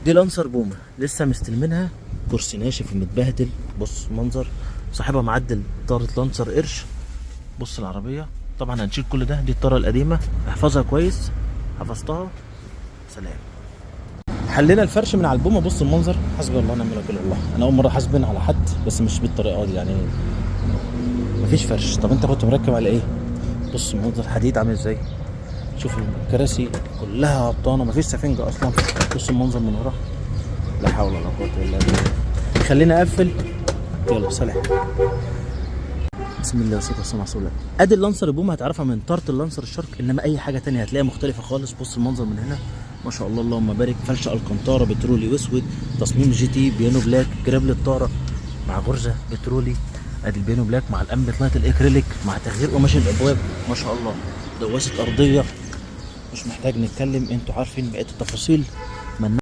دي لانسر بومه لسه مستلمينها، كرسي ناشف ومتبهدل. بص منظر صاحبها معدل طارة لانسر قرش. بص العربيه طبعا هنشيل كل ده، دي الطاره القديمه احفظها كويس. حفظتها. سلام. حلينا الفرش من على البومه. بص المنظر، حسبي الله ونعم الوكيل. والله انا اول مره حاسبن على حد، بس مش بالطريقه دي يعني. مفيش فرش. طب انت كنت مركب على ايه؟ بص المنظر حديد عامل ازاي. شوف الكراسي كلها هبطانه، مفيش سفنجه اصلا. بص المنظر من ورا. لا حول ولا قوه الا بالله. خلينا اقفل. يلا سلام. بسم الله والصلاه والسلام على رسول الله. ادي اللانسر البوم هتعرفها من طاره اللانسر الشارك، انما اي حاجه تانية هتلاقيها مختلفه خالص. بص المنظر من هنا ما شاء الله اللهم بارك. فرشه الكنتاره بترولي واسود، تصميم جي تي بيانو بلاك، جرابل الطاره مع غرزه بترولي. ادي البيانو بلاك مع الامبت لايت الاكريليك مع تغيير قماش الابواب ما شاء الله. دواسه ارضيه مش محتاج نتكلم، انتوا عارفين بقيه التفاصيل.